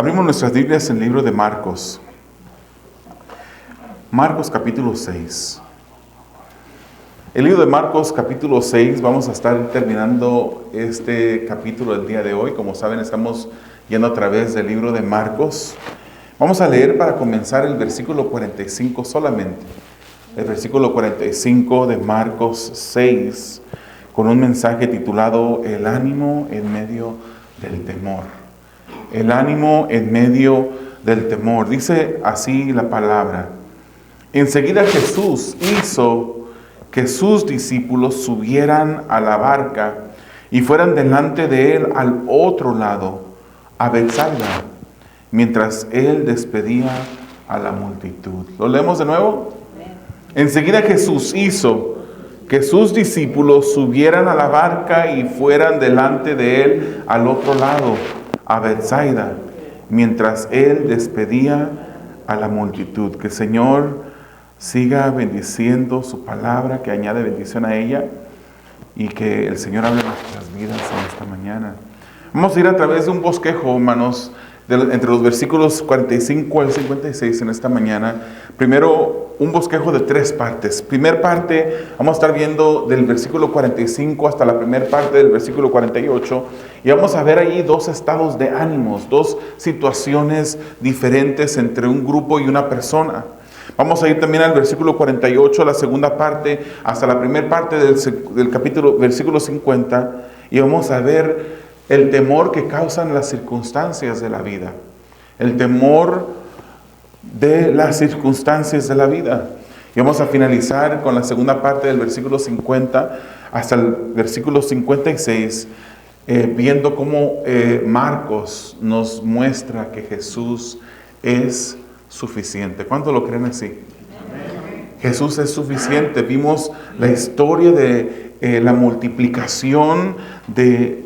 Abrimos nuestras Biblias en el libro de Marcos. Marcos capítulo 6. El libro de Marcos capítulo 6, vamos a estar terminando este capítulo el día de hoy. Como saben, estamos yendo a través del libro de Marcos. Vamos a leer para comenzar el versículo 45 solamente. El versículo 45 de Marcos 6, con un mensaje titulado El ánimo en medio del temor. El ánimo en medio del temor. Dice así la palabra: enseguida Jesús hizo que sus discípulos subieran a la barca y fueran delante de él al otro lado, a Betsaida, mientras él despedía a la multitud. ¿Lo leemos de nuevo? Enseguida Jesús hizo que sus discípulos subieran a la barca y fueran delante de él al otro lado, a Betsaida, mientras él despedía a la multitud. Que el Señor siga bendiciendo su palabra, que añade bendición a ella, y que el Señor hable nuestras vidas en esta mañana. Vamos a ir a través de un bosquejo, hermanos, entre los versículos 45 al 56 en esta mañana. Primero, un bosquejo de 3 partes. Primer parte, vamos a estar viendo del versículo 45 hasta la primera parte del versículo 48. Y vamos a ver ahí 2 estados de ánimos, 2 situaciones diferentes entre un grupo y una persona. Vamos a ir también al versículo 48, la segunda parte, hasta la primera parte del capítulo, versículo 50. Y vamos a ver el temor que causan las circunstancias de la vida. El temor de las circunstancias de la vida. Y vamos a finalizar con la segunda parte del versículo 50 hasta el versículo 56, viendo cómo Marcos nos muestra que Jesús es suficiente. ¿Cuántos lo creen así? Amén. Jesús es suficiente. Vimos la historia de la multiplicación de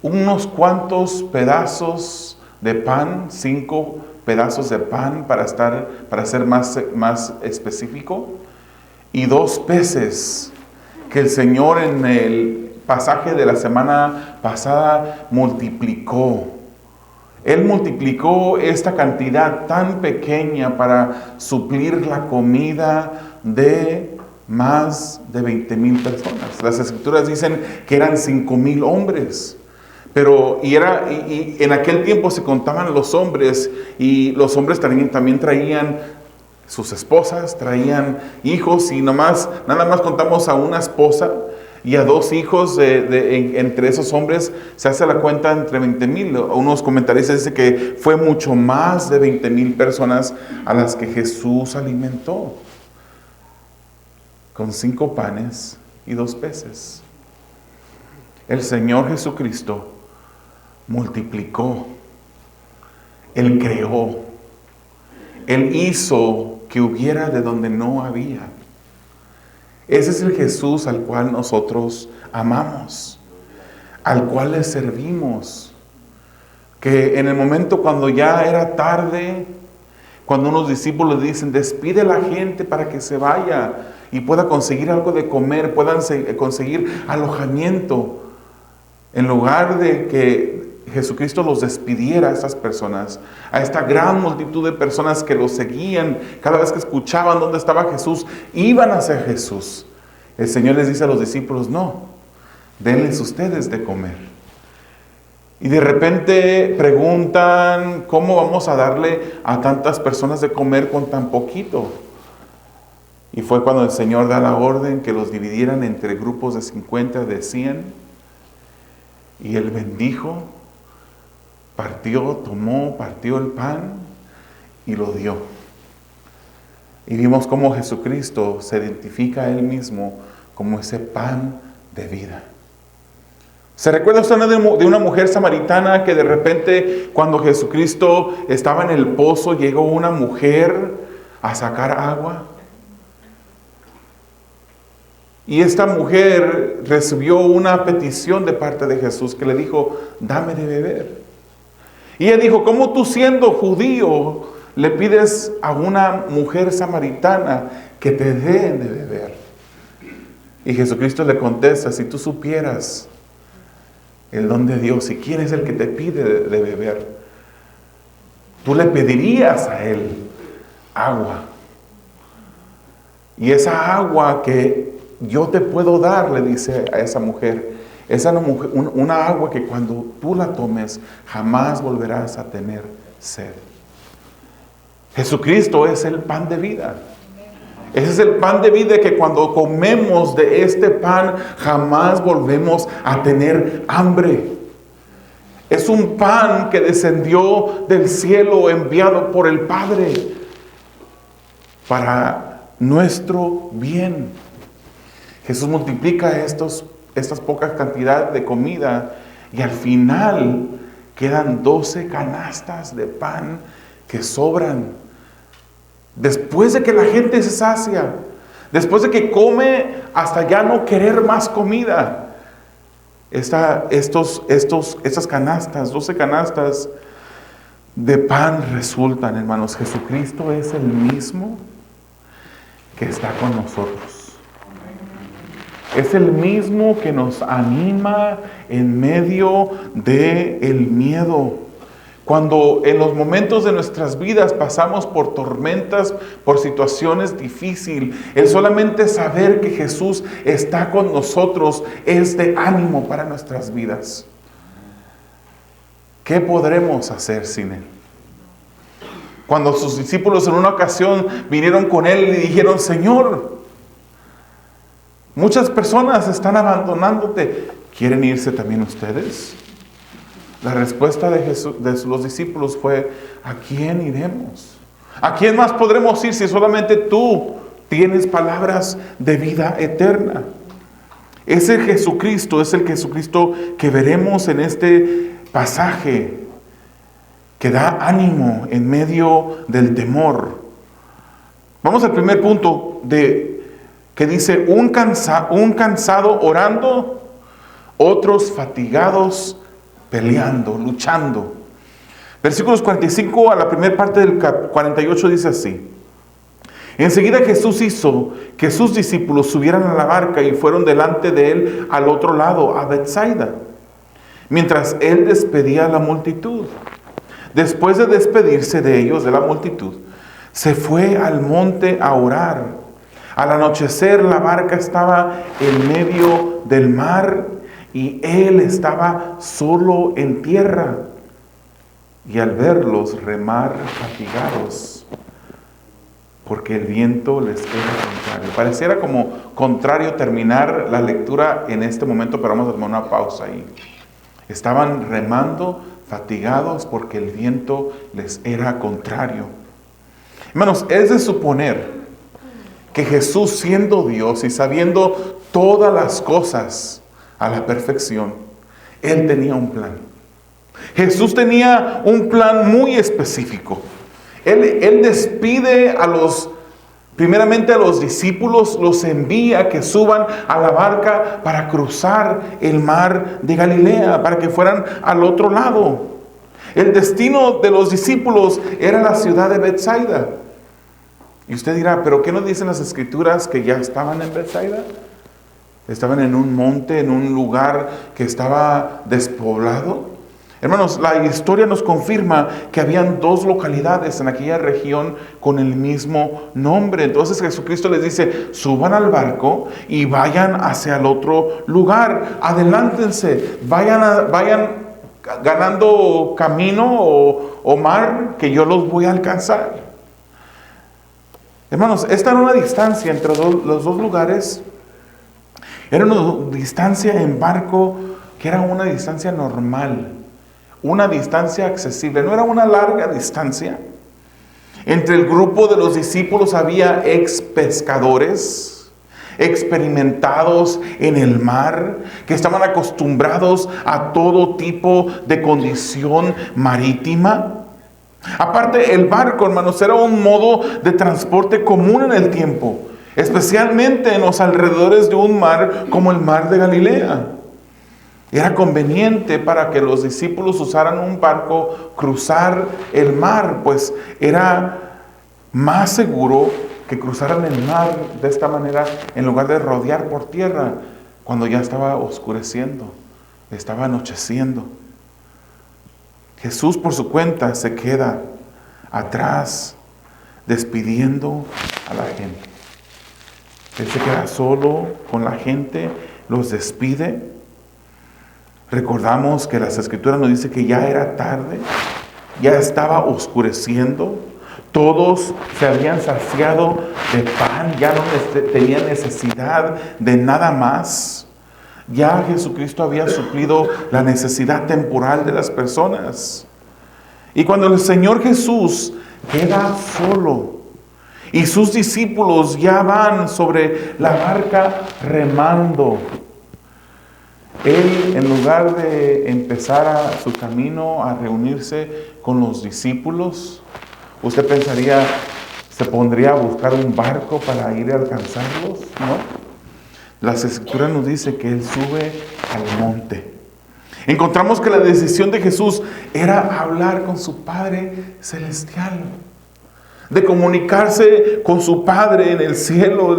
unos cuantos pedazos de pan, 5 pedazos de pan para ser más específico, y 2 peces que el Señor en el pasaje de la semana pasada multiplicó. Él multiplicó esta cantidad tan pequeña para suplir la comida de más de 20,000 personas. Las escrituras dicen que eran 5,000 hombres. Pero y en aquel tiempo se contaban los hombres, y los hombres también traían sus esposas, traían hijos, y nada más contamos a una esposa y a 2 hijos entre esos hombres. Se hace la cuenta entre 20,000. Unos comentaristas dicen que fue mucho más de 20,000 personas a las que Jesús alimentó con 5 panes y 2 peces. El Señor Jesucristo multiplicó, Él creó, Él hizo que hubiera de donde no había. Ese es el Jesús al cual nosotros amamos, al cual le servimos. Que en el momento cuando ya era tarde, cuando unos discípulos dicen: despide a la gente para que se vaya y pueda conseguir algo de comer, puedan conseguir alojamiento, en lugar de que Jesucristo los despidiera a estas personas, a esta gran multitud de personas que los seguían, cada vez que escuchaban dónde estaba Jesús, iban hacia Jesús. El Señor les dice a los discípulos: no, denles ustedes de comer. Y de repente preguntan: ¿cómo vamos a darle a tantas personas de comer con tan poquito? Y fue cuando el Señor da la orden que los dividieran entre grupos de 50, de 100. Y Él bendijo, partió el pan y lo dio. Y vimos cómo Jesucristo se identifica a Él mismo como ese pan de vida. ¿Se recuerda usted de una mujer samaritana que de repente, cuando Jesucristo estaba en el pozo, llegó una mujer a sacar agua? Y esta mujer recibió una petición de parte de Jesús, que le dijo: dame de beber. Y ella dijo: ¿cómo tú, siendo judío, le pides a una mujer samaritana que te dé de beber? Y Jesucristo le contesta: si tú supieras el don de Dios y quién es el que te pide de beber, tú le pedirías a Él agua. Y esa agua que yo te puedo dar, le dice a esa mujer, es una agua que cuando tú la tomes, jamás volverás a tener sed. Jesucristo es el pan de vida. Ese es el pan de vida que cuando comemos de este pan, jamás volvemos a tener hambre. Es un pan que descendió del cielo, enviado por el Padre para nuestro bien. Jesús multiplica estas pocas cantidades de comida y al final quedan 12 canastas de pan que sobran. Después de que la gente se sacia, después de que come hasta ya no querer más comida, estas canastas, 12 canastas de pan resultan, hermanos. Jesucristo es el mismo que está con nosotros. Es el mismo que nos anima en medio del miedo. Cuando en los momentos de nuestras vidas pasamos por tormentas, por situaciones difíciles, el solamente saber que Jesús está con nosotros es de ánimo para nuestras vidas. ¿Qué podremos hacer sin Él? Cuando sus discípulos en una ocasión vinieron con Él y le dijeron, Señor, muchas personas están abandonándote, ¿quieren irse también ustedes? La respuesta de los discípulos fue, ¿a quién iremos? ¿A quién más podremos ir si solamente tú tienes palabras de vida eterna? Ese Jesucristo es el Jesucristo que veremos en este pasaje, que da ánimo en medio del temor. Vamos al primer punto que dice, un cansado orando, otros fatigados peleando, luchando. Versículos 45 a la primera parte del 48 dice así: enseguida Jesús hizo que sus discípulos subieran a la barca y fueron delante de él al otro lado, a Betsaida, mientras él despedía a la multitud. Después de despedirse de ellos, de la multitud, se fue al monte a orar. Al anochecer la barca estaba en medio del mar y él estaba solo en tierra. Y al verlos remar fatigados, porque el viento les era contrario. Pareciera como contrario terminar la lectura en este momento, pero vamos a tomar una pausa ahí. Estaban remando fatigados porque el viento les era contrario. Hermanos, es de suponer que Jesús, siendo Dios y sabiendo todas las cosas a la perfección, Él tenía un plan. Jesús tenía un plan muy específico. Él despide primeramente a los discípulos, los envía a que suban a la barca para cruzar el mar de Galilea, para que fueran al otro lado. El destino de los discípulos era la ciudad de Betsaida. Y usted dirá, ¿pero qué nos dicen las escrituras que ya estaban en Betsaida? Estaban en un monte, en un lugar que estaba despoblado. Hermanos, la historia nos confirma que habían dos localidades en aquella región con el mismo nombre. Entonces Jesucristo les dice, suban al barco y vayan hacia el otro lugar. Adelántense, vayan ganando camino o mar, que yo los voy a alcanzar. Hermanos, esta era una distancia entre los dos lugares. Era una distancia en barco que era una distancia normal. Una distancia accesible, no era una larga distancia. Entre el grupo de los discípulos había ex pescadores, experimentados en el mar, que estaban acostumbrados a todo tipo de condición marítima. Aparte, el barco, hermanos, era un modo de transporte común en el tiempo, especialmente en los alrededores de un mar como el mar de Galilea. Era conveniente para que los discípulos usaran un barco, cruzar el mar, pues era más seguro que cruzaran el mar de esta manera en lugar de rodear por tierra cuando ya estaba oscureciendo, estaba anocheciendo. Jesús por su cuenta se queda atrás, despidiendo a la gente. Él se queda solo con la gente, los despide. Recordamos que las Escrituras nos dice que ya era tarde, ya estaba oscureciendo. Todos se habían saciado de pan, ya no tenían necesidad de nada más. Ya Jesucristo había suplido la necesidad temporal de las personas. Y cuando el Señor Jesús queda solo y sus discípulos ya van sobre la barca remando, Él, en lugar de empezar su camino a reunirse con los discípulos, usted pensaría, se pondría a buscar un barco para ir a alcanzarlos, ¿no? Las Escrituras nos dice que Él sube al monte. Encontramos que la decisión de Jesús era hablar con su Padre Celestial, de comunicarse con su Padre en el cielo.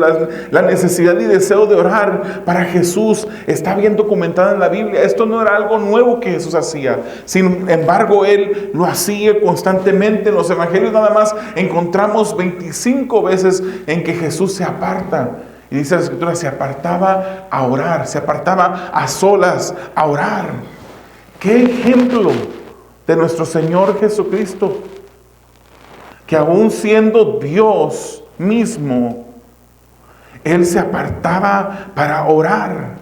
La necesidad y deseo de orar para Jesús está bien documentada en la Biblia. Esto no era algo nuevo que Jesús hacía. Sin embargo, Él lo hacía constantemente. En los evangelios nada más encontramos 25 veces en que Jesús se aparta. Y dice la Escritura, se apartaba a orar, se apartaba a solas a orar. ¡Qué ejemplo de nuestro Señor Jesucristo! Que aún siendo Dios mismo, Él se apartaba para orar.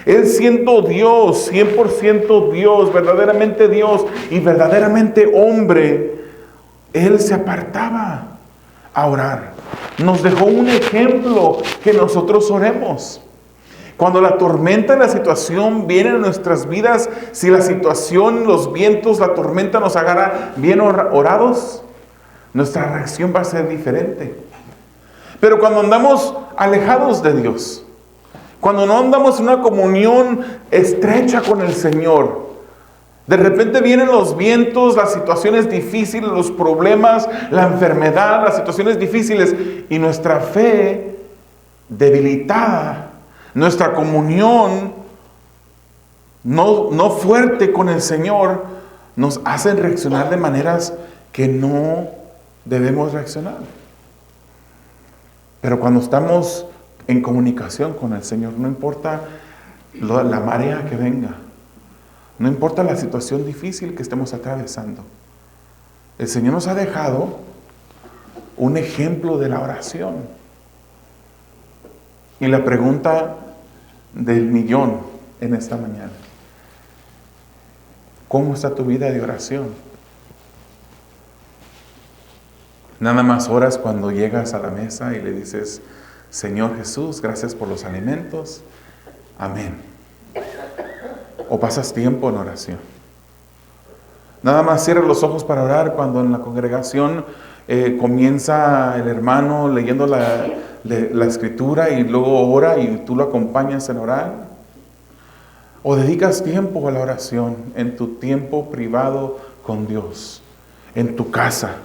Él siendo Dios, 100% Dios, verdaderamente Dios y verdaderamente hombre, Él se apartaba a orar. Nos dejó un ejemplo que nosotros oremos. Cuando la tormenta y la situación vienen a nuestras vidas, si la situación, los vientos, la tormenta nos agarra bien orados, nuestra reacción va a ser diferente. Pero cuando andamos alejados de Dios, cuando no andamos en una comunión estrecha con el Señor, de repente vienen los vientos, las situaciones difíciles, los problemas, la enfermedad, las situaciones difíciles, y nuestra fe debilitada, nuestra comunión no fuerte con el Señor, nos hacen reaccionar de maneras que no debemos reaccionar. Pero cuando estamos en comunicación con el Señor, no importa la marea que venga, no importa la situación difícil que estemos atravesando, el Señor nos ha dejado un ejemplo de la oración. Y la pregunta del millón en esta mañana: ¿cómo está tu vida de oración? Nada más oras cuando llegas a la mesa y le dices: Señor Jesús, gracias por los alimentos, amén. O pasas tiempo en oración. Nada más cierras los ojos para orar cuando en la congregación comienza el hermano leyendo la escritura y luego ora y tú lo acompañas en orar. O dedicas tiempo a la oración en tu tiempo privado con Dios, en tu casa.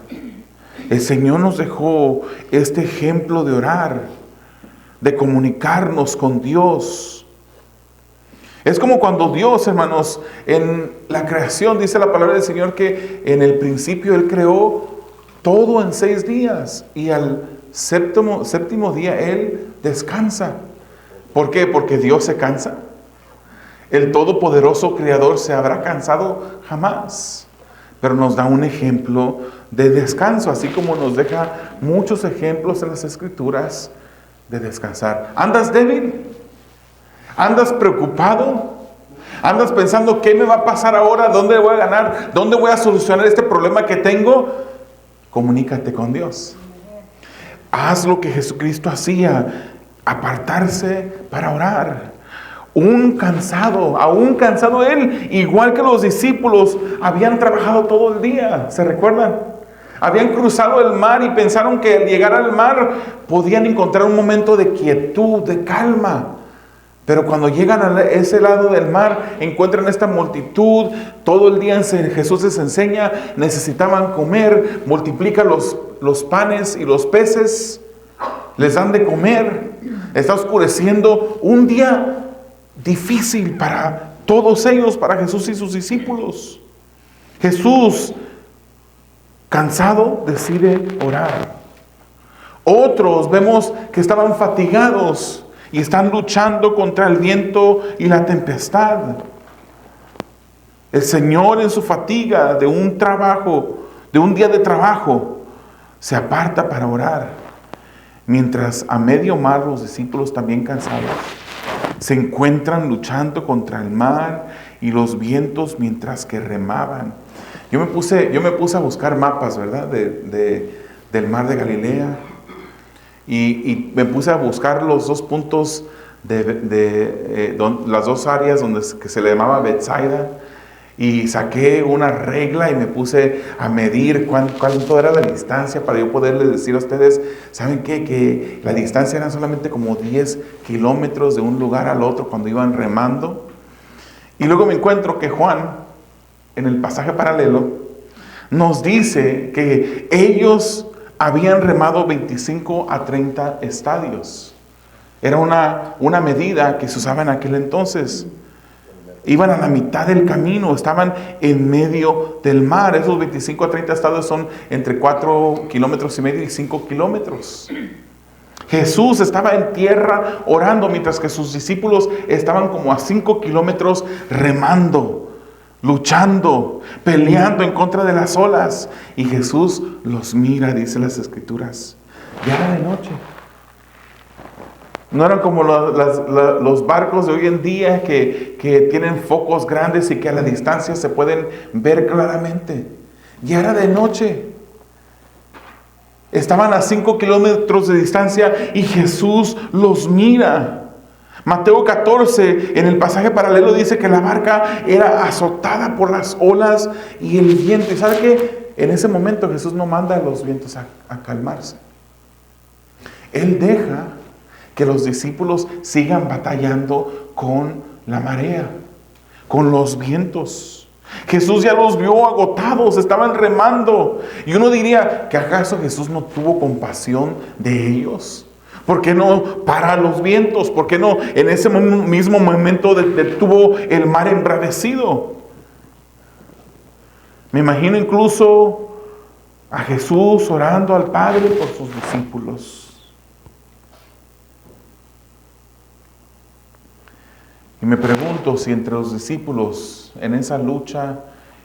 El Señor nos dejó este ejemplo de orar, de comunicarnos con Dios. Es como cuando Dios, hermanos, en la creación, dice la palabra del Señor que en el principio Él creó todo en 6 días y al séptimo día Él descansa. ¿Por qué? Porque Dios se cansa. El todopoderoso Creador se habrá cansado jamás. Pero nos da un ejemplo de descanso, así como nos deja muchos ejemplos en las Escrituras de descansar. ¿Andas débil? ¿Andas preocupado? ¿Andas pensando qué me va a pasar ahora? ¿Dónde voy a ganar? ¿Dónde voy a solucionar este problema que tengo? Comunícate con Dios. Haz lo que Jesucristo hacía, apartarse para orar. Aún cansado Él, igual que los discípulos, habían trabajado todo el día, ¿se recuerdan? Habían cruzado el mar y pensaron que al llegar al mar podían encontrar un momento de quietud, de calma. Pero cuando llegan a ese lado del mar, encuentran esta multitud. Todo el día Jesús les enseña, necesitaban comer, multiplica los panes y los peces, les dan de comer. Está oscureciendo, un día difícil para todos ellos, para Jesús y sus discípulos. Jesús, cansado, decide orar. Otros vemos que estaban fatigados y están luchando contra el viento y la tempestad. El Señor en su fatiga de un trabajo, de un día de trabajo, se aparta para orar. Mientras a medio mar los discípulos, también cansados, se encuentran luchando contra el mar y los vientos mientras que remaban. Yo me puse a buscar mapas, ¿verdad? Del mar de Galilea. Y me puse a buscar los dos puntos las dos áreas que se le llamaba Betsaida. Y saqué una regla y me puse a medir cuánto era la distancia para yo poderles decir a ustedes, ¿saben qué? Que la distancia era solamente como 10 kilómetros de un lugar al otro cuando iban remando. Y luego me encuentro que Juan, en el pasaje paralelo, nos dice que ellos habían remado 25 a 30 estadios. Era una medida que se usaba en aquel entonces. Iban a la mitad del camino, estaban en medio del mar. Esos 25 a 30 estadios son entre 4 kilómetros y medio y 5 kilómetros. Jesús estaba en tierra orando, mientras que sus discípulos estaban como a 5 kilómetros remando, luchando, peleando en contra de las olas. Y Jesús los mira, dice las Escrituras. Ya era de noche. No eran como los barcos de hoy en día que tienen focos grandes y que a la distancia se pueden ver claramente. Ya era de noche. Estaban a 5 kilómetros de distancia y Jesús los mira. Mateo 14, en el pasaje paralelo, dice que la barca era azotada por las olas y el viento. ¿Y sabe qué? En ese momento Jesús no manda a los vientos a calmarse. Él deja que los discípulos sigan batallando con la marea, con los vientos. Jesús ya los vio agotados, estaban remando. Y uno diría, ¿que acaso Jesús no tuvo compasión de ellos? ¿Por qué no para los vientos? ¿Por qué no en ese mismo momento detuvo el mar embravecido? Me imagino incluso a Jesús orando al Padre por sus discípulos. Y me pregunto si entre los discípulos, en esa lucha,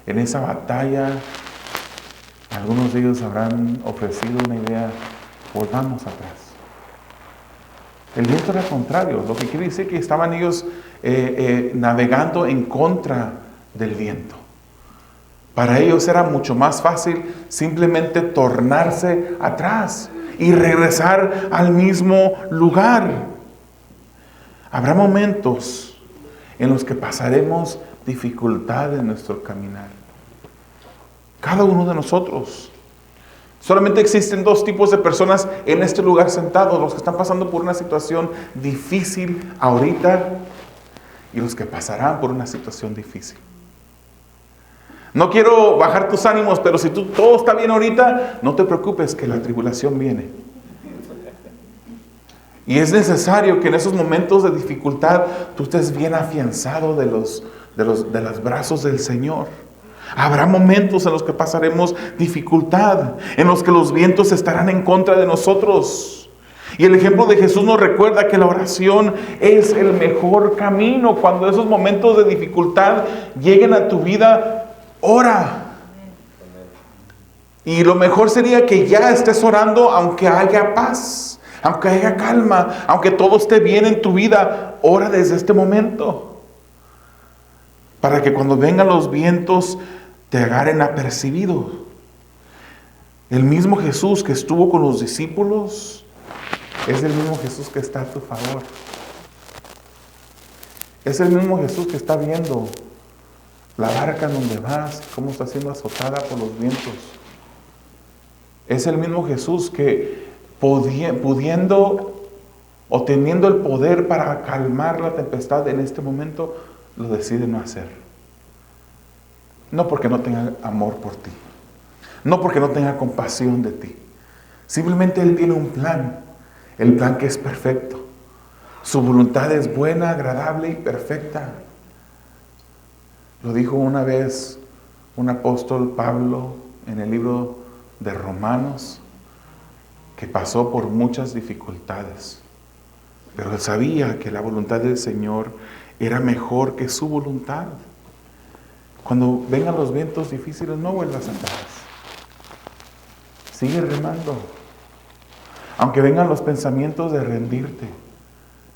en esa batalla, algunos de ellos habrán ofrecido una idea: volvamos atrás. El viento era contrario, lo que quiere decir que estaban ellos navegando en contra del viento. Para ellos era mucho más fácil simplemente tornarse atrás y regresar al mismo lugar. Habrá momentos en los que pasaremos dificultad en nuestro caminar. Cada uno de nosotros. Solamente existen dos tipos de personas en este lugar sentados: los que están pasando por una situación difícil ahorita y los que pasarán por una situación difícil. No quiero bajar tus ánimos, pero si todo está bien ahorita, no te preocupes, que la tribulación viene. Y es necesario que en esos momentos de dificultad tú estés bien afianzado de los brazos del Señor. Habrá momentos en los que pasaremos dificultad, en los que los vientos estarán en contra de nosotros. Y el ejemplo de Jesús nos recuerda que la oración es el mejor camino. Cuando esos momentos de dificultad lleguen a tu vida, ora. Y lo mejor sería que ya estés orando aunque haya paz. Aunque haya calma, aunque todo esté bien en tu vida, ora desde este momento. Para que cuando vengan los vientos te agarren apercibido. El mismo Jesús que estuvo con los discípulos es el mismo Jesús que está a tu favor. Es el mismo Jesús que está viendo la barca en donde vas, cómo está siendo azotada por los vientos. Es el mismo Jesús que pudiendo o teniendo el poder para calmar la tempestad en este momento, lo decide no hacer. No porque no tenga amor por ti, no porque no tenga compasión de ti. Simplemente Él tiene un plan, el plan que es perfecto. Su voluntad es buena, agradable y perfecta. Lo dijo una vez un apóstol, Pablo, en el libro de Romanos que pasó por muchas dificultades, pero él sabía que la voluntad del Señor era mejor que su voluntad. Cuando vengan los vientos difíciles, no vuelvas atrás. Sigue remando. Aunque vengan los pensamientos de rendirte,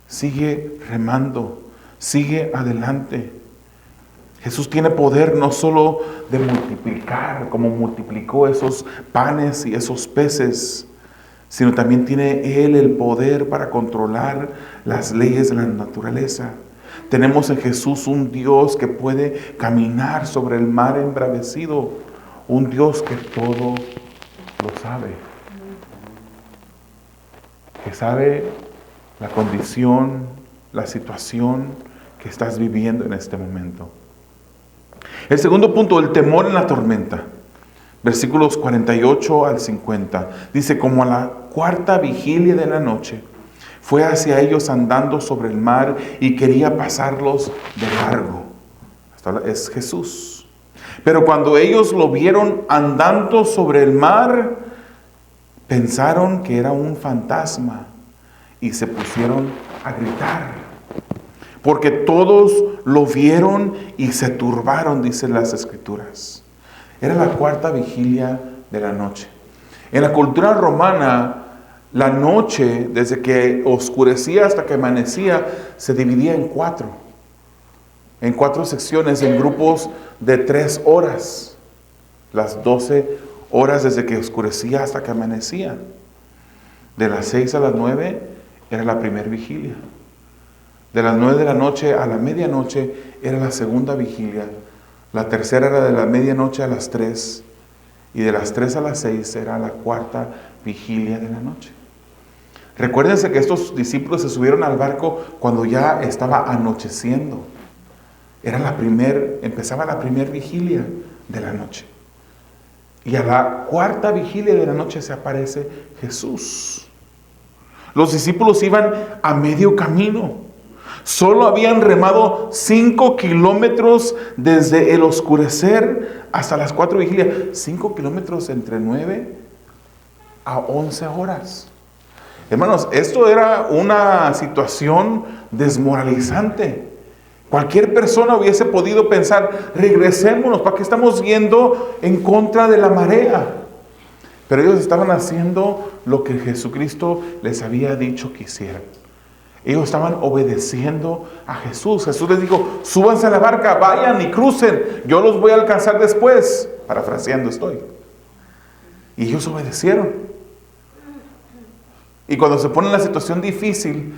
sigue remando, sigue adelante. Jesús tiene poder no solo de multiplicar, como multiplicó esos panes y esos peces, sino también tiene Él el poder para controlar las leyes de la naturaleza. Tenemos en Jesús un Dios que puede caminar sobre el mar embravecido, un Dios que todo lo sabe, que sabe la condición, la situación que estás viviendo en este momento. El segundo punto, el temor en la tormenta. Versículos 48 al 50. Dice, como a la cuarta vigilia de la noche, fue hacia ellos andando sobre el mar y quería pasarlos de largo. Es Jesús. Pero cuando ellos lo vieron andando sobre el mar, pensaron que era un fantasma y se pusieron a gritar, porque todos lo vieron y se turbaron, dicen las Escrituras. Era la cuarta vigilia de la noche. En la cultura romana, la noche, desde que oscurecía hasta que amanecía, se dividía en cuatro secciones, en grupos de 3 horas. Las 12 horas desde que oscurecía hasta que amanecía. De las 6 a las 9 era la primera vigilia. De las 9 de la noche a la medianoche era la segunda vigilia. La tercera era de la medianoche a las 3. Y de las 3 a las 6 era la cuarta vigilia de la noche. Recuérdense que estos discípulos se subieron al barco cuando ya estaba anocheciendo. Empezaba la primera vigilia de la noche. Y a la cuarta vigilia de la noche se aparece Jesús. Los discípulos iban a medio camino. Solo habían remado 5 kilómetros desde el oscurecer hasta las 4 vigilias. 5 kilómetros entre 9 a 11 horas. Hermanos, esto era una situación desmoralizante. Cualquier persona hubiese podido pensar, regresémonos, ¿para qué estamos yendo en contra de la marea? Pero ellos estaban haciendo lo que Jesucristo les había dicho que hicieran. Ellos estaban obedeciendo a Jesús. Jesús les dijo, súbanse a la barca, vayan y crucen, yo los voy a alcanzar después. Parafraseando estoy. Y ellos obedecieron. Y cuando se pone en la situación difícil,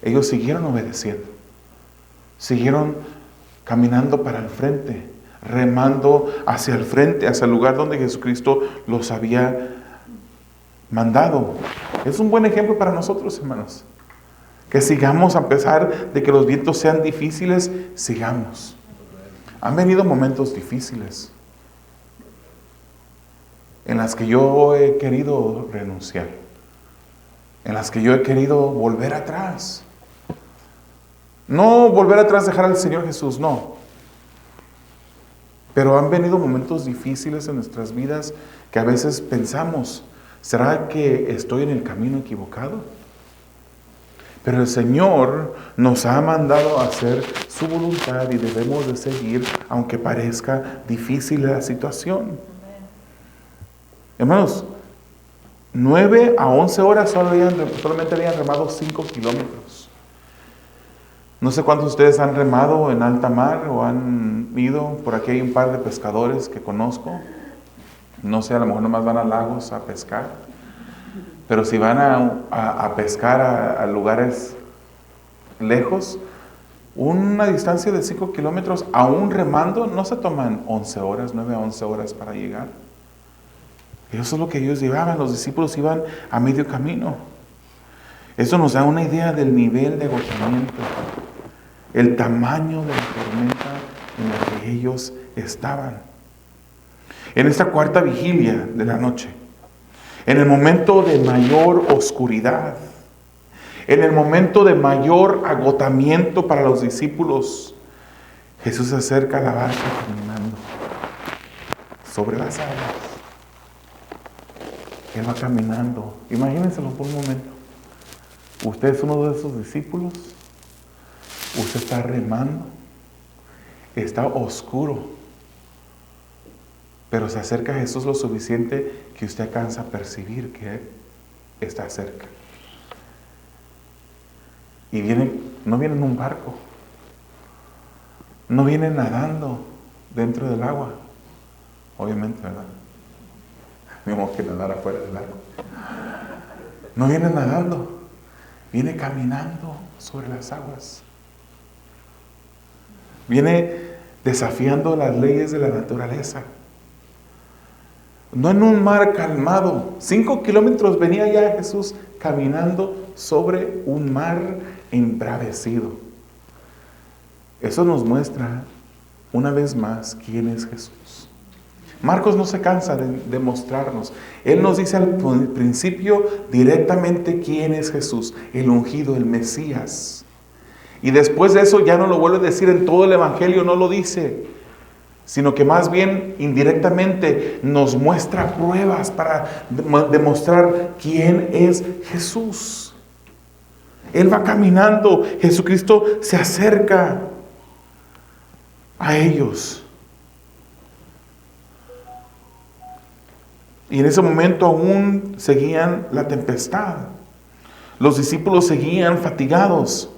ellos siguieron obedeciendo. Siguieron caminando para el frente, remando hacia el frente, hacia el lugar donde Jesucristo los había mandado. Es un buen ejemplo para nosotros, hermanos. Que sigamos, a pesar de que los vientos sean difíciles, sigamos. Han venido momentos difíciles en las que yo he querido renunciar, en las que yo he querido volver atrás. No volver atrás, dejar al Señor Jesús, no. Pero han venido momentos difíciles en nuestras vidas que a veces pensamos, ¿será que estoy en el camino equivocado? Pero el Señor nos ha mandado a hacer su voluntad y debemos de seguir aunque parezca difícil la situación. Hermanos, 9 a 11 horas solamente habían remado 5 kilómetros. No sé cuántos de ustedes han remado en alta mar o han ido. Por aquí hay un par de pescadores que conozco. No sé, a lo mejor nomás van a lagos a pescar. Pero si van a pescar a lugares lejos, una distancia de 5 kilómetros, aún remando, no se toman 11 horas, 9 a 11 horas para llegar. Eso es lo que ellos llevaban. Los discípulos iban a medio camino. Eso nos da una idea del nivel de agotamiento, el tamaño de la tormenta en la que ellos estaban. En esta cuarta vigilia de la noche, en el momento de mayor oscuridad, en el momento de mayor agotamiento para los discípulos, Jesús se acerca a la barca caminando sobre las aguas. Él va caminando. Imagínenselo por un momento. Usted es uno de esos discípulos. Usted está remando. Está oscuro. Pero se acerca a Jesús lo suficiente que usted alcanza a percibir que Él está cerca. Y no viene en un barco. No viene nadando dentro del agua. Obviamente, ¿verdad? Tenemos que nadar afuera del agua. No viene nadando. Viene caminando sobre las aguas. Viene desafiando las leyes de la naturaleza. No en un mar calmado. 5 kilómetros venía ya Jesús caminando sobre un mar embravecido. Eso nos muestra una vez más quién es Jesús. Marcos no se cansa de mostrarnos. Él nos dice al principio directamente quién es Jesús, el ungido, el Mesías. Y después de eso ya no lo vuelve a decir en todo el Evangelio, no lo dice, sino que más bien indirectamente nos muestra pruebas para demostrar quién es Jesús. Él va caminando, Jesucristo se acerca a ellos. Y en ese momento aún seguían la tempestad. Los discípulos seguían fatigados.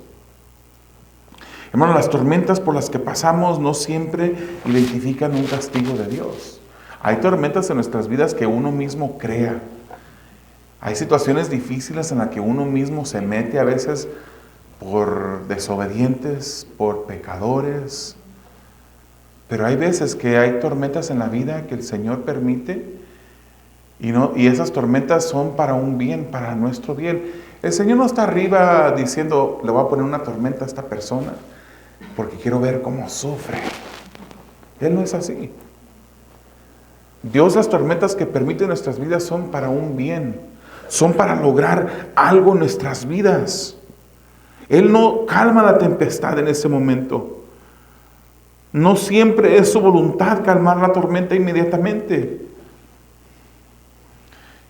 Hermanos, las tormentas por las que pasamos no siempre identifican un castigo de Dios. Hay tormentas en nuestras vidas que uno mismo crea. Hay situaciones difíciles en las que uno mismo se mete a veces por desobedientes, por pecadores. Pero hay veces que hay tormentas en la vida que el Señor permite y esas tormentas son para un bien, para nuestro bien. El Señor no está arriba diciendo, le voy a poner una tormenta a esta persona porque quiero ver cómo sufre. Él no es así. Dios, las tormentas que permite en nuestras vidas son para un bien. Son para lograr algo en nuestras vidas. Él no calma la tempestad en ese momento. No siempre es su voluntad calmar la tormenta inmediatamente.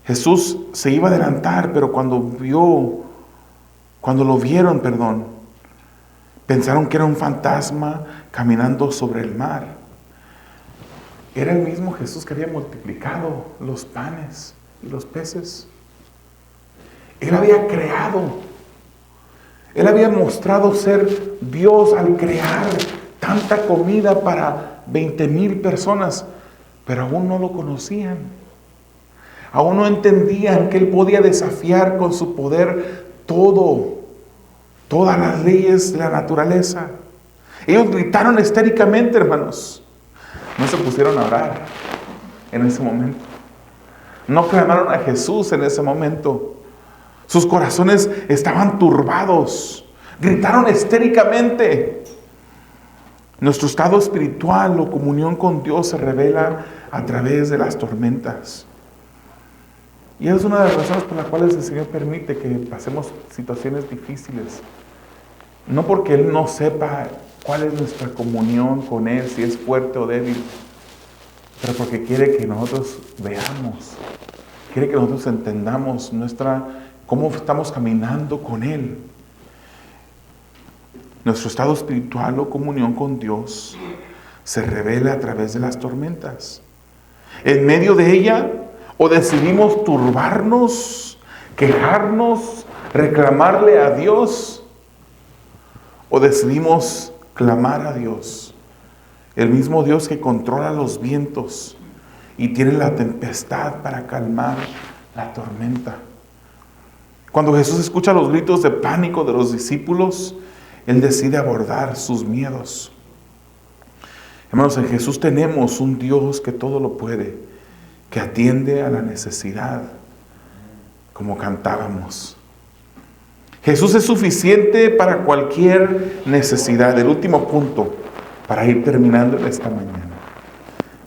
Jesús se iba a adelantar, pero cuando lo vieron, pensaron que era un fantasma caminando sobre el mar. Era el mismo Jesús que había multiplicado los panes y los peces. Él había creado. Él había mostrado ser Dios al crear tanta comida para 20,000 personas, pero aún no lo conocían. Aún no entendían que Él podía desafiar con su poder todas las leyes de la naturaleza. Ellos gritaron histéricamente, hermanos. No se pusieron a orar en ese momento. No clamaron a Jesús en ese momento. Sus corazones estaban turbados. Gritaron histéricamente. Nuestro estado espiritual o comunión con Dios se revela a través de las tormentas. Y es una de las razones por las cuales el Señor permite que pasemos situaciones difíciles. No porque Él no sepa cuál es nuestra comunión con Él, si es fuerte o débil, pero porque quiere que nosotros veamos, quiere que nosotros entendamos cómo estamos caminando con Él. Nuestro estado espiritual o comunión con Dios se revela a través de las tormentas. En medio de ella, o decidimos turbarnos, quejarnos, reclamarle a Dios, o decidimos clamar a Dios, el mismo Dios que controla los vientos y tiene la tempestad para calmar la tormenta. Cuando Jesús escucha los gritos de pánico de los discípulos, Él decide abordar sus miedos. Hermanos, en Jesús tenemos un Dios que todo lo puede, que atiende a la necesidad, como cantábamos. Jesús es suficiente para cualquier necesidad. El último punto, para ir terminando en esta mañana.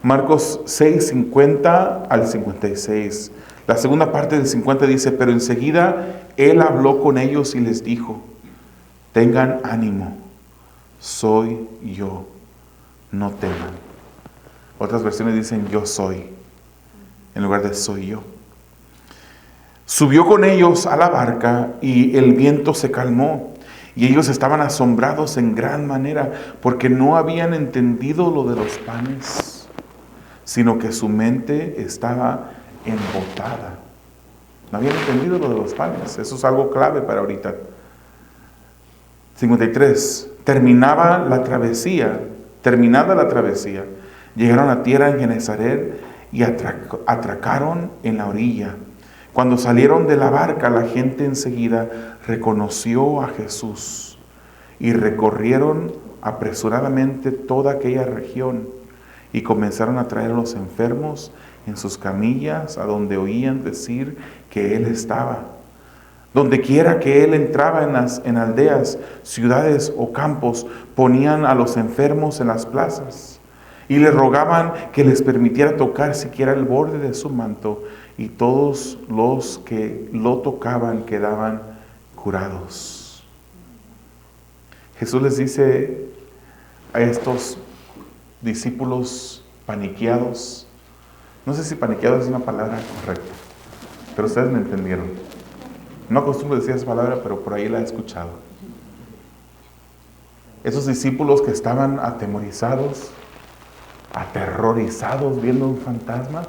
Marcos 6, 50 al 56. La segunda parte del 50 dice, pero enseguida Él habló con ellos y les dijo, tengan ánimo, soy yo, no teman. Otras versiones dicen, yo soy, en lugar de soy yo. Subió con ellos a la barca y el viento se calmó. Y ellos estaban asombrados en gran manera porque no habían entendido lo de los panes, sino que su mente estaba embotada. No habían entendido lo de los panes. Eso es algo clave para ahorita. 53. Terminada la travesía, llegaron a tierra en Genesaret y atracaron en la orilla. Cuando salieron de la barca, la gente enseguida reconoció a Jesús y recorrieron apresuradamente toda aquella región y comenzaron a traer a los enfermos en sus camillas a donde oían decir que Él estaba. Donde quiera que Él entraba en aldeas, ciudades o campos, ponían a los enfermos en las plazas y le rogaban que les permitiera tocar siquiera el borde de su manto, y todos los que lo tocaban quedaban curados. Jesús les dice a estos discípulos paniqueados, no sé si paniqueados es una palabra correcta, pero ustedes me entendieron. No acostumbro decir esa palabra, pero por ahí la he escuchado. Esos discípulos que estaban atemorizados, aterrorizados viendo un fantasma.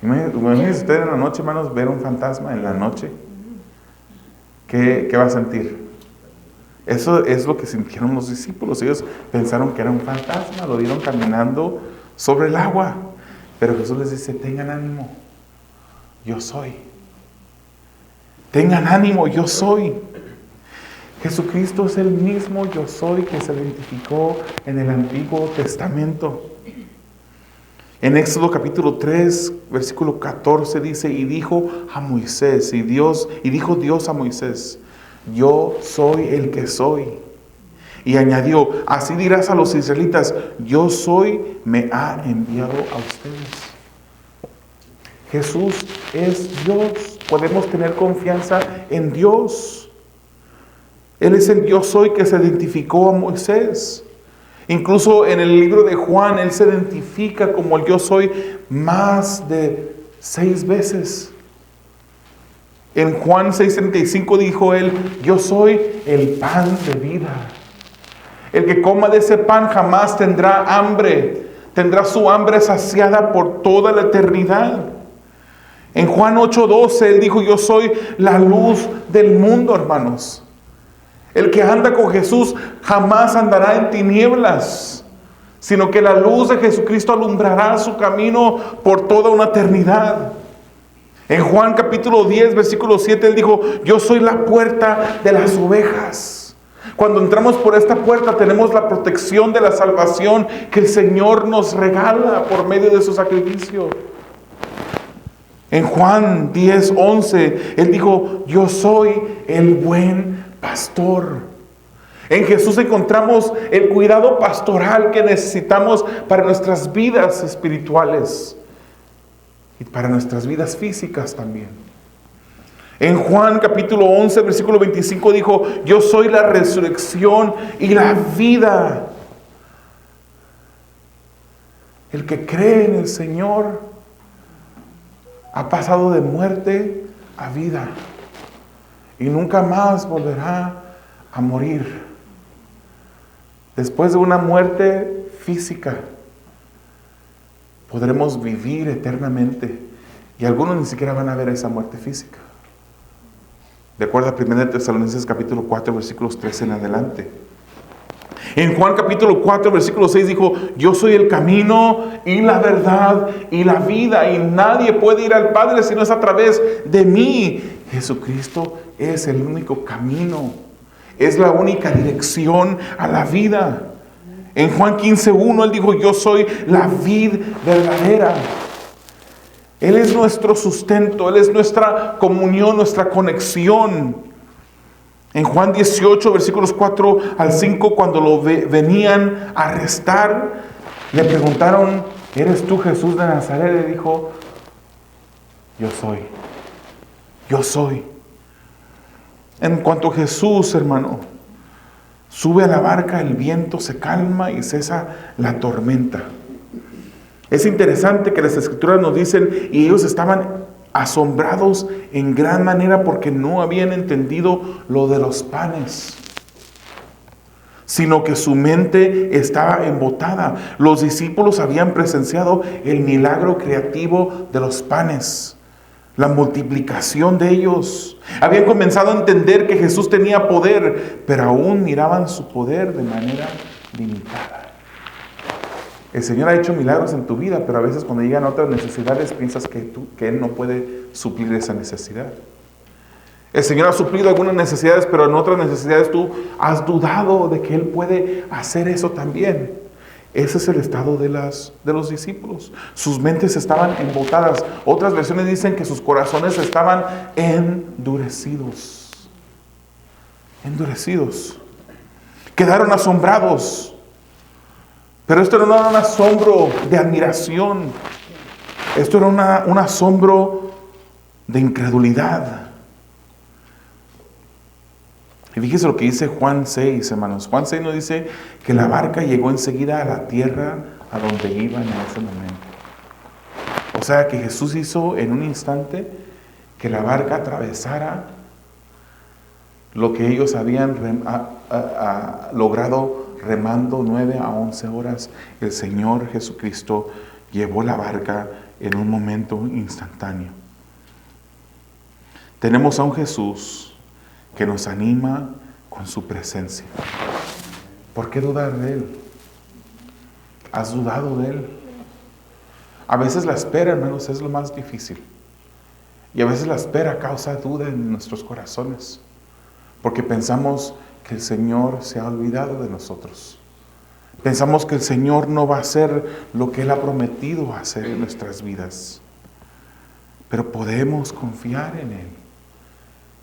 Imagínense ustedes en la noche, hermanos, ver un fantasma en la noche. ¿Qué va a sentir? Eso es lo que sintieron los discípulos. Ellos pensaron que era un fantasma, lo vieron caminando sobre el agua. Pero Jesús les dice, tengan ánimo, yo soy. Tengan ánimo, yo soy. Jesucristo es el mismo yo soy que se identificó en el Antiguo Testamento. En Éxodo capítulo 3, versículo 14 dice, y dijo Dios a Moisés, yo soy el que soy. Y añadió, así dirás a los israelitas, yo soy, me ha enviado a ustedes. Jesús es Dios. Podemos tener confianza en Dios. Él es el yo soy que se identificó a Moisés. Incluso en el libro de Juan, Él se identifica como el yo soy más de 6 veces. En Juan 6:35 dijo Él, yo soy el pan de vida. El que coma de ese pan jamás tendrá hambre. Tendrá su hambre saciada por toda la eternidad. En Juan 8:12 Él dijo, yo soy la luz del mundo, hermanos. El que anda con Jesús jamás andará en tinieblas, sino que la luz de Jesucristo alumbrará su camino por toda una eternidad. En Juan capítulo 10, versículo 7, Él dijo, yo soy la puerta de las ovejas. Cuando entramos por esta puerta tenemos la protección de la salvación que el Señor nos regala por medio de su sacrificio. En Juan 10:11, Él dijo, yo soy el buen pastor. En Jesús encontramos el cuidado pastoral que necesitamos para nuestras vidas espirituales y para nuestras vidas físicas también. En Juan capítulo 11, versículo 25 dijo, yo soy la resurrección y la vida. El que cree en el Señor ha pasado de muerte a vida y nunca más volverá a morir. Después de una muerte física, podremos vivir eternamente. Y algunos ni siquiera van a ver esa muerte física. De acuerdo a 1 Tesalonicenses capítulo 4, versículos 13 en adelante. En Juan capítulo 4, versículo 6 dijo, yo soy el camino y la verdad y la vida, y nadie puede ir al Padre si no es a través de mí. Jesucristo es el único camino, es la única dirección a la vida. En Juan 15:1 Él dijo, yo soy la vid verdadera. Él es nuestro sustento, Él es nuestra comunión, nuestra conexión. En Juan 18, versículos 4 al 5, cuando lo venían a arrestar, le preguntaron, ¿eres tú Jesús de Nazaret? Le dijo, yo soy. Yo soy. En cuanto Jesús, hermano, sube a la barca, el viento se calma y cesa la tormenta. Es interesante que las Escrituras nos dicen, y ellos estaban asombrados en gran manera porque no habían entendido lo de los panes, sino que su mente estaba embotada. Los discípulos habían presenciado el milagro creativo de los panes, la multiplicación de ellos. Habían comenzado a entender que Jesús tenía poder, pero aún miraban su poder de manera limitada. El Señor ha hecho milagros en tu vida, pero a veces cuando llegan otras necesidades piensas que Él no puede suplir esa necesidad. El Señor ha suplido algunas necesidades, pero en otras necesidades tú has dudado de que Él puede hacer eso también. Ese es el estado de los discípulos. Sus mentes estaban embotadas. Otras versiones dicen que sus corazones estaban endurecidos. Endurecidos. Quedaron asombrados. Pero esto no era un asombro de admiración. Esto era un asombro de incredulidad. Y fíjese lo que dice Juan 6, hermanos. Juan 6 nos dice que la barca llegó enseguida a la tierra a donde iban en ese momento. O sea que Jesús hizo en un instante que la barca atravesara lo que ellos habían logrado remando 9 a 11 horas. El Señor Jesucristo llevó la barca en un momento instantáneo. Tenemos a un Jesús que nos anima con su presencia. ¿Por qué dudar de Él? ¿Has dudado de Él? A veces la espera, hermanos, es lo más difícil. Y a veces la espera causa duda en nuestros corazones, porque pensamos que el Señor se ha olvidado de nosotros. Pensamos que el Señor no va a hacer lo que Él ha prometido hacer en nuestras vidas. Pero podemos confiar en Él.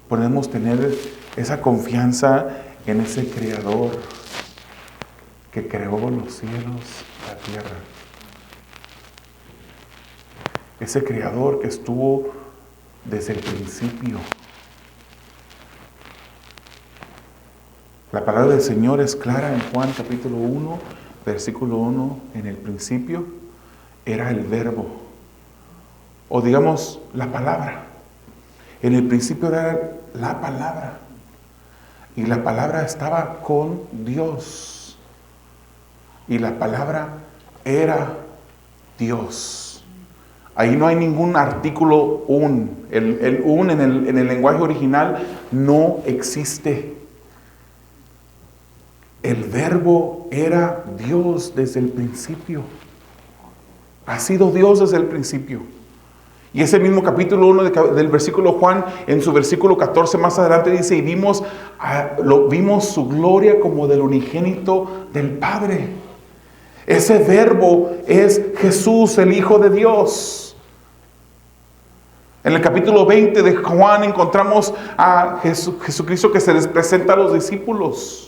Podemos tener esa confianza en ese Creador que creó los cielos, la tierra. Ese Creador que estuvo desde el principio. La palabra del Señor es clara en Juan capítulo 1, versículo 1. En el principio era el verbo, o digamos la palabra. En el principio era la palabra, y la palabra estaba con Dios, y la palabra era Dios. Ahí no hay ningún artículo un. El un en el lenguaje original no existe. El verbo era Dios desde el principio. Ha sido Dios desde el principio. Y ese mismo capítulo 1 del versículo Juan, en su versículo 14 más adelante dice, y vimos su gloria como del unigénito del Padre. Ese verbo es Jesús, el Hijo de Dios. En el capítulo 20 de Juan encontramos a Jesucristo que se les presenta a los discípulos.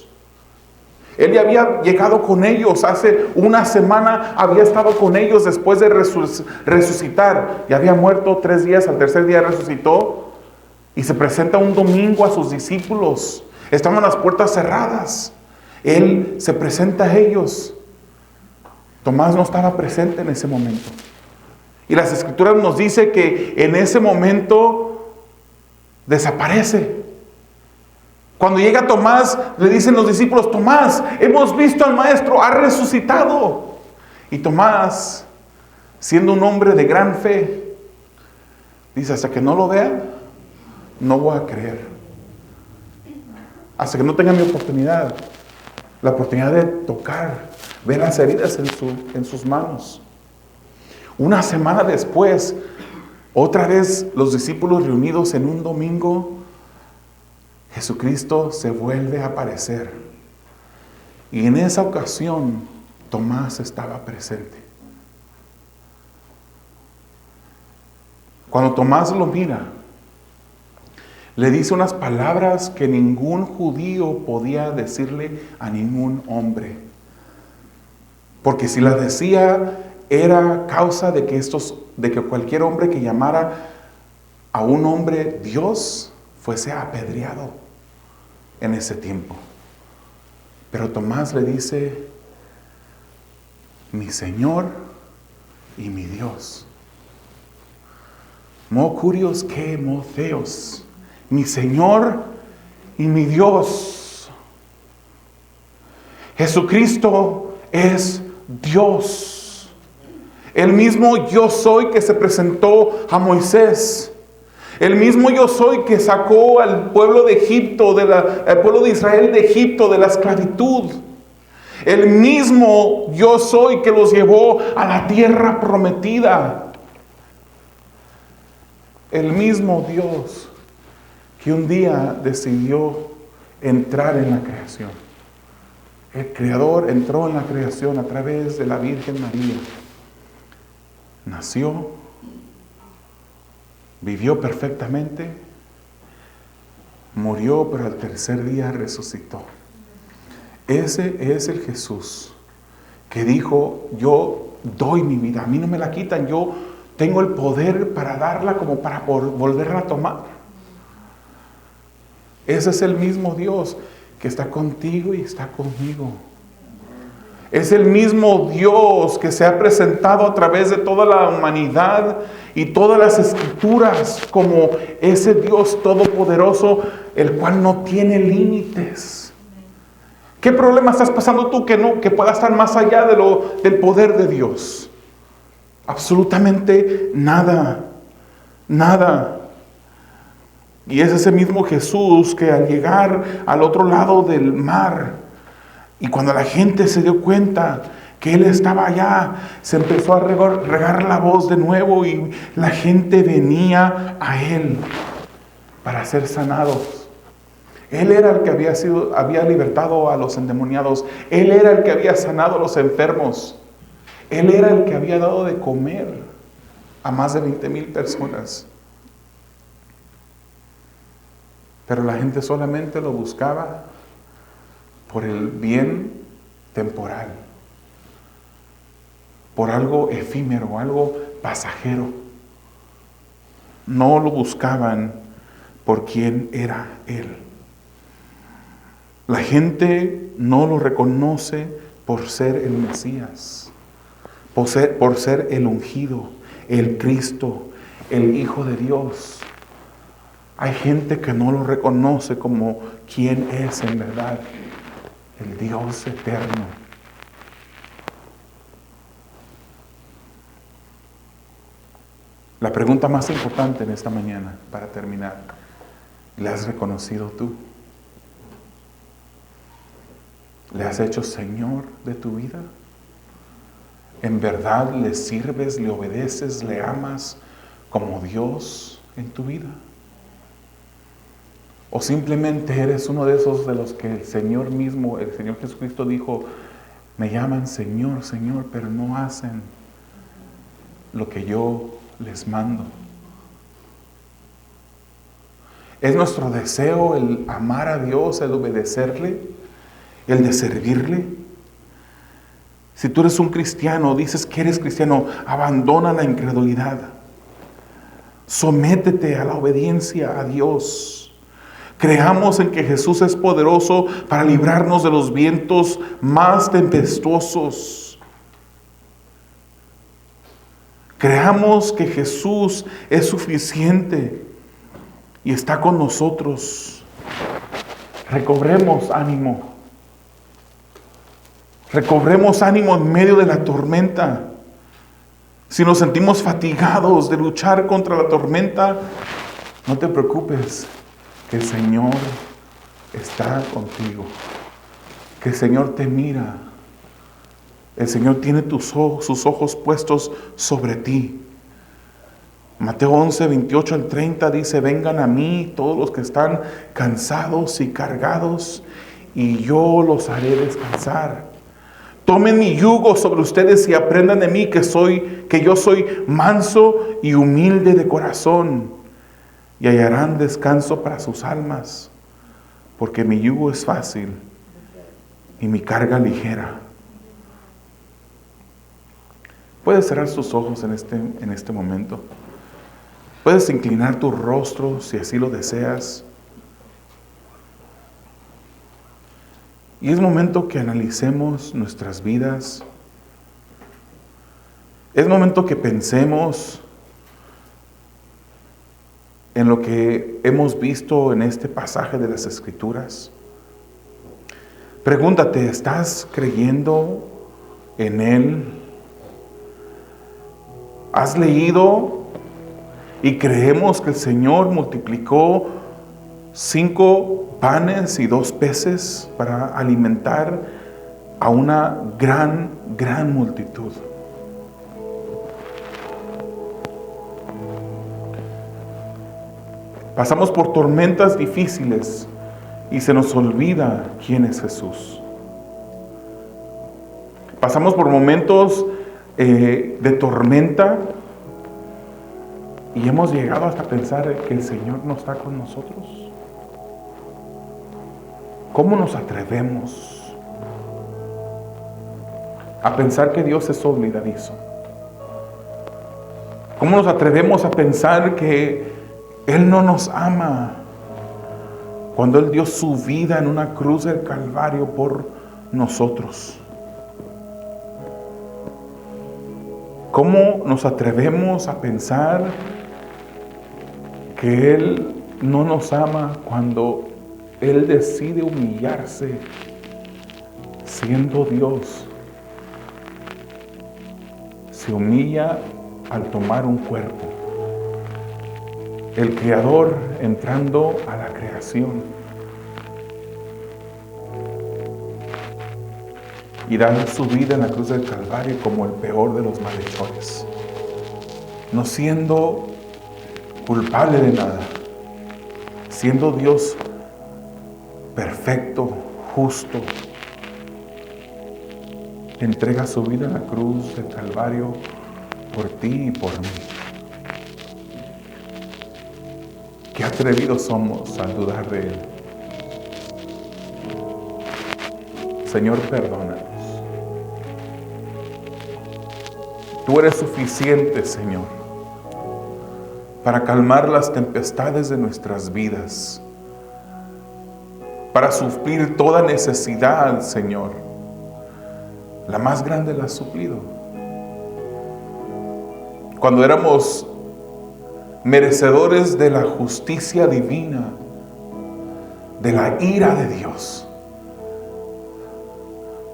Él ya había llegado con ellos, hace una semana había estado con ellos después de resucitar. Ya había muerto 3 días, al tercer día resucitó. Y se presenta un domingo a sus discípulos. Estaban las puertas cerradas. Él se presenta a ellos. Tomás no estaba presente en ese momento. Y las Escrituras nos dice que en ese momento desaparece. Cuando llega Tomás, le dicen los discípulos, Tomás, hemos visto al Maestro, ha resucitado. Y Tomás, siendo un hombre de gran fe, dice, hasta que no lo vea, no voy a creer. Hasta que no tenga mi oportunidad, la oportunidad de tocar, ver las heridas en sus manos. Una semana después, otra vez los discípulos reunidos en un domingo, Jesucristo se vuelve a aparecer. Y en esa ocasión, Tomás estaba presente. Cuando Tomás lo mira, le dice unas palabras que ningún judío podía decirle a ningún hombre. Porque si las decía, era causa de que cualquier hombre que llamara a un hombre Dios fuese apedreado en ese tiempo. Pero Tomás le dice, mi Señor y mi Dios. Mo curios que mo Theos, mi Señor y mi Dios. Jesucristo es Dios. El mismo yo soy que se presentó a Moisés. El mismo yo soy que sacó al pueblo de Egipto, al pueblo de Israel de Egipto, de la esclavitud. El mismo yo soy que los llevó a la tierra prometida. El mismo Dios que un día decidió entrar en la creación. El Creador entró en la creación a través de la Virgen María. Nació, vivió perfectamente, murió, pero al tercer día resucitó. Ese es el Jesús que dijo: yo doy mi vida, a mí no me la quitan, yo tengo el poder para darla como para volverla a tomar. Ese es el mismo Dios que está contigo y está conmigo. Es el mismo Dios que se ha presentado a través de toda la humanidad y todas las escrituras como ese Dios todopoderoso, el cual no tiene límites. ¿Qué problema estás pasando tú que pueda estar más allá del poder de Dios? Absolutamente nada. Nada. Y es ese mismo Jesús que al llegar al otro lado del mar, y cuando la gente se dio cuenta que Él estaba allá, se empezó a regar la voz de nuevo y la gente venía a Él para ser sanados. Él era el que había libertado a los endemoniados. Él era el que había sanado a los enfermos. Él era el que había dado de comer a más de 20,000 personas. Pero la gente solamente lo buscaba por el bien temporal, por algo efímero, algo pasajero. No lo buscaban por quién era Él. La gente no lo reconoce por ser el Mesías, por ser el ungido, el Cristo, el Hijo de Dios. Hay gente que no lo reconoce como quien es en verdad, el Dios eterno. La pregunta más importante en esta mañana, para terminar: ¿le has reconocido tú? ¿Le has hecho Señor de tu vida? ¿En verdad le sirves, le obedeces, le amas como Dios en tu vida? ¿O simplemente eres uno de esos de los que el Señor mismo, el Señor Jesucristo dijo: me llaman Señor, Señor, pero no hacen lo que yo les mando? ¿Es nuestro deseo el amar a Dios, el obedecerle, el de servirle? Si tú eres un cristiano, dices que eres cristiano, abandona la incredulidad. Sométete a la obediencia a Dios. Creamos en que Jesús es poderoso para librarnos de los vientos más tempestuosos. Creamos que Jesús es suficiente y está con nosotros. Recobremos ánimo. Recobremos ánimo en medio de la tormenta. Si nos sentimos fatigados de luchar contra la tormenta, no te preocupes, que el Señor está contigo. Que el Señor te mira. El Señor tiene sus ojos puestos sobre ti. Mateo 11, 28 al 30 dice: vengan a mí todos los que están cansados y cargados, y yo los haré descansar. Tomen mi yugo sobre ustedes y aprendan de mí, que yo soy manso y humilde de corazón, y hallarán descanso para sus almas, porque mi yugo es fácil y mi carga ligera. Puedes cerrar tus ojos en este momento. Puedes inclinar tu rostro si así lo deseas. Y es momento que analicemos nuestras vidas. Es momento que pensemos en lo que hemos visto en este pasaje de las Escrituras? Pregúntate, ¿estás creyendo en Él? ¿Has leído y creemos que el Señor multiplicó 5 panes y 2 peces para alimentar a una gran multitud? Pasamos por tormentas difíciles y se nos olvida quién es Jesús. Pasamos por momentos de tormenta y hemos llegado hasta pensar que el Señor no está con nosotros. ¿Cómo nos atrevemos a pensar que Dios es olvidadizo? ¿Cómo nos atrevemos a pensar que Él no nos ama cuando Él dio su vida en una cruz del Calvario por nosotros? ¿Cómo nos atrevemos a pensar que Él no nos ama cuando Él decide humillarse siendo Dios? Se humilla al tomar un cuerpo. El Creador entrando a la creación y dando su vida en la cruz del Calvario como el peor de los malhechores, no siendo culpable de nada, siendo Dios perfecto, justo, entrega su vida en la cruz del Calvario por ti y por mí. Qué atrevidos somos al dudar de Él. Señor, perdónanos. Tú eres suficiente, Señor, para calmar las tempestades de nuestras vidas, para suplir toda necesidad, Señor. La más grande la has suplido. Cuando éramos merecedores de la justicia divina, de la ira de Dios,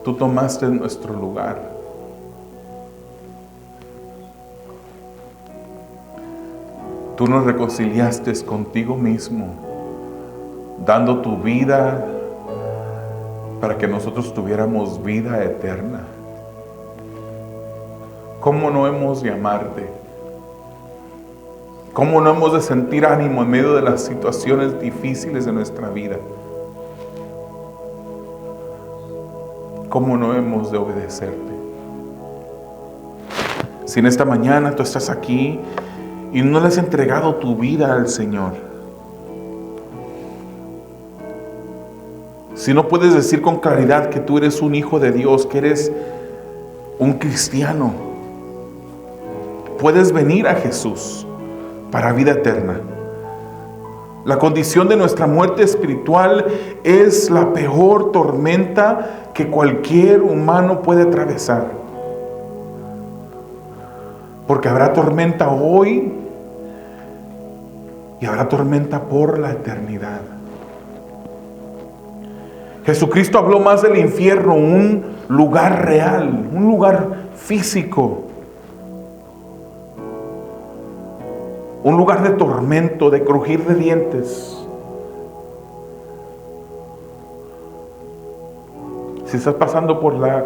tú tomaste nuestro lugar. Tú nos reconciliaste contigo mismo, dando tu vida para que nosotros tuviéramos vida eterna. ¿Cómo no hemos de amarte? ¿Cómo no hemos de sentir ánimo en medio de las situaciones difíciles de nuestra vida? ¿Cómo no hemos de obedecerte? Si en esta mañana tú estás aquí y no le has entregado tu vida al Señor, si no puedes decir con claridad que tú eres un hijo de Dios, que eres un cristiano, puedes venir a Jesús para vida eterna. La condición de nuestra muerte espiritual es la peor tormenta que cualquier humano puede atravesar. Porque habrá tormenta hoy y habrá tormenta por la eternidad. Jesucristo habló más del infierno, un lugar real, un lugar físico, un lugar de tormento, de crujir de dientes. Si estás pasando por la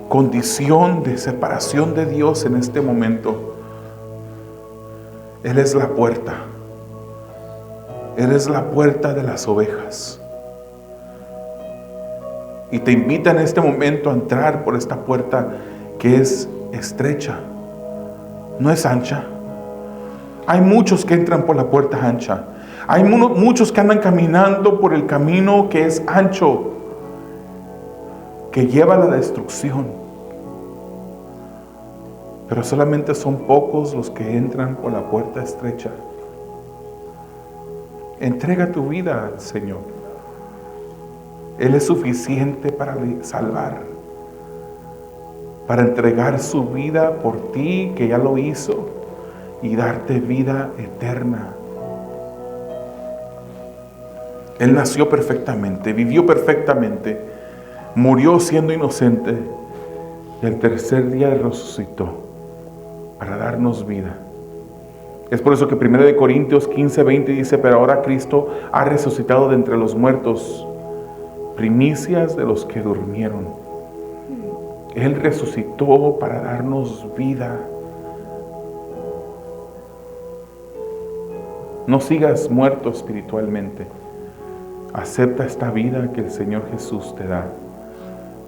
condición de separación de Dios en este momento, Él es la puerta. Él es la puerta de las ovejas. Y te invita en este momento a entrar por esta puerta que es estrecha, no es ancha. Hay muchos que entran por la puerta ancha. Hay muchos que andan caminando por el camino que es ancho, que lleva a la destrucción. Pero solamente son pocos los que entran por la puerta estrecha. Entrega tu vida al Señor. Él es suficiente para salvar, para entregar su vida por ti, que ya lo hizo, y darte vida eterna Él nació perfectamente, vivió perfectamente, murió siendo inocente y el tercer día resucitó para darnos vida. Es por eso que 1 Corintios 15:20 dice: pero ahora Cristo ha resucitado de entre los muertos, primicias de los que durmieron. Él resucitó para darnos vida. No sigas muerto espiritualmente. Acepta esta vida que el Señor Jesús te da.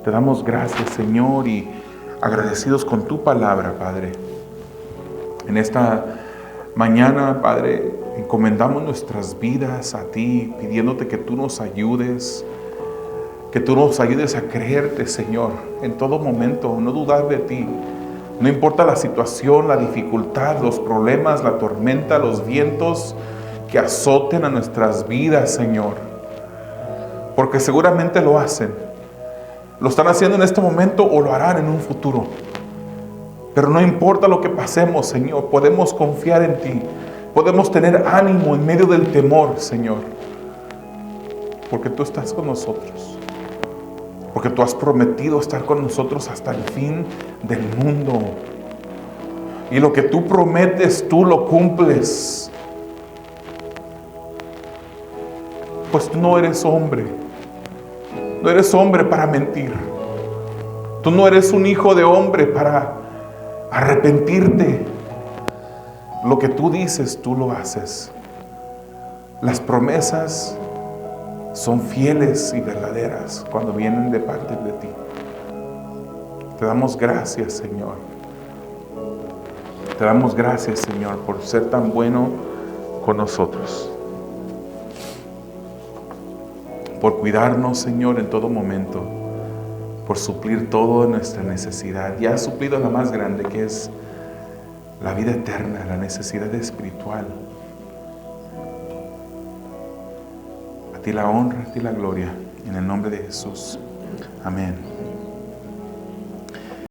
Te damos gracias, Señor, y agradecidos con tu palabra, Padre. En esta mañana, Padre, encomendamos nuestras vidas a ti, pidiéndote que tú nos ayudes, a creerte, Señor, en todo momento, no dudar de ti. No importa la situación, la dificultad, los problemas, la tormenta, los vientos que azoten a nuestras vidas, Señor. Porque seguramente lo hacen. Lo están haciendo en este momento o lo harán en un futuro. Pero no importa lo que pasemos, Señor, podemos confiar en ti. Podemos tener ánimo en medio del temor, Señor. Porque tú estás con nosotros. Porque tú has prometido estar con nosotros hasta el fin del mundo. Y lo que tú prometes, tú lo cumples. Pues tú no eres hombre. No eres hombre para mentir. Tú no eres un hijo de hombre para arrepentirte. Lo que tú dices, tú lo haces. Las promesas son fieles y verdaderas cuando vienen de parte de ti. Te damos gracias, Señor. Te damos gracias, Señor, por ser tan bueno con nosotros. Por cuidarnos, Señor, en todo momento. Por suplir toda nuestra necesidad. Ya has suplido la más grande, que es la vida eterna, la necesidad espiritual. A ti la honra, a ti la gloria. En el nombre de Jesús. Amén.